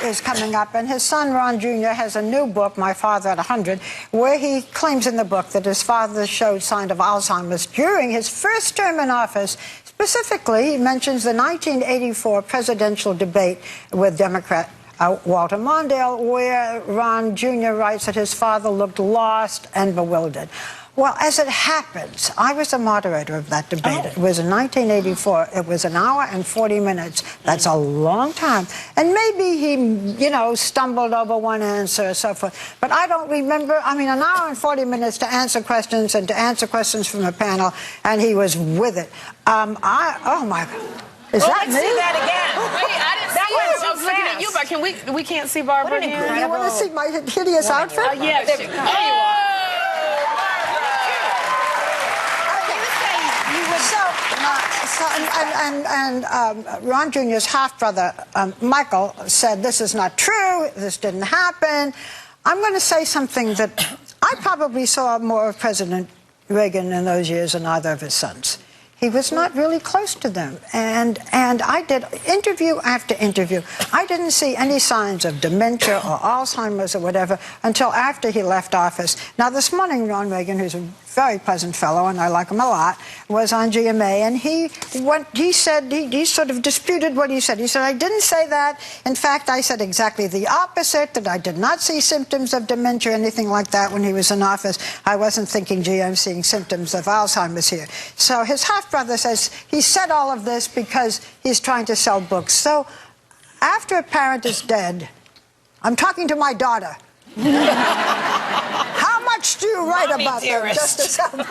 is coming up, and his son, Ron Jr., has a new book, My Father at 100, where he claims in the book that his father showed signs of Alzheimer's during his first term in office. Specifically, he mentions the 1984 presidential debate with Democrat Walter Mondale, where Ron Jr. writes that his father looked lost and bewildered. Well, as it happens, I was the moderator of that debate. It was in 1984. It was an hour and 40 minutes. That's a long time. And maybe he, you know, stumbled over one answer or so forth. But I don't remember, I mean, an hour and 40 minutes to answer questions and to answer questions from a panel, and he was with it. Oh, my God. Is that let's me? see that again. Wait, I didn't see it. I was looking at you, but can we can't see Barbara here? You want to see my hideous outfit? Yeah, there you are. Ron Jr.'s half-brother, Michael, said, this is not true, this didn't happen. I'm going to say something that I probably saw more of President Reagan in those years than either of his sons. He was not really close to them. And I did interview after interview. I didn't see any signs of dementia or Alzheimer's or whatever until after he left office. Now, this morning, Ron Reagan, who's a very pleasant fellow, and I like him a lot, was on GMA, and he sort of disputed what he said. He said, I didn't say that. In fact, I said exactly the opposite, that I did not see symptoms of dementia or anything like that when he was in office. I wasn't thinking, gee, I'm seeing symptoms of Alzheimer's here. So his half-brother says he said all of this because he's trying to sell books. So after a parent is dead, I'm talking to my daughter. How much do you write about them? Just to sell books?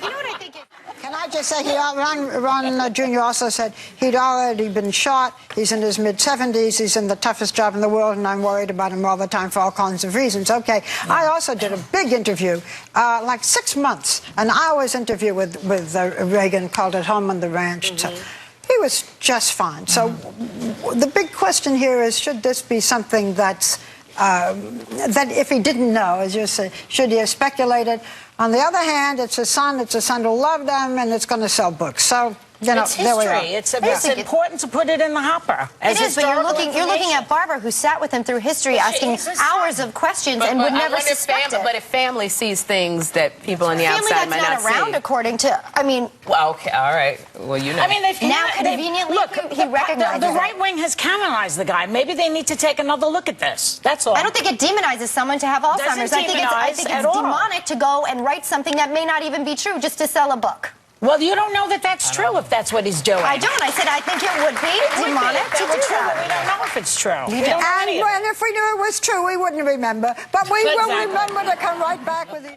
You know what I think? Can I just say, Ron Jr. also said he'd already been shot. He's in his mid-70s. He's in the toughest job in the world, and I'm worried about him all the time for all kinds of reasons. Okay, I also did a big interview, like 6 months, an hour's interview with Reagan, called it Home on the Ranch. So he was just fine. So the big question here is, should this be something that's that if he didn't know, as you say, should he have speculated? On the other hand, it's a son who loved them, and it's going to sell books. So, you know, it's there we are. It's important to put it in the hopper. It is, but you're looking at Barbara, who sat with him through history, asking hours of questions and would never suspect it. But if family sees things that people on the outside might not see. Family that's not around, according to, I mean... Well, okay, all right. Well, you know. I mean, now conveniently, he recognizes the right wing has canonized the guy. Maybe they need to take another look at this. That's all. I don't think it demonizes someone to have Alzheimer's. I think it's demonic to go and write something that may not even be true just to sell a book. Well, you don't know that that's true if that's what he's doing. I don't. I said I think it would be demonic to do that. We don't know if it's true. And if we knew it was true, we wouldn't remember. But we will remember to come right back with it.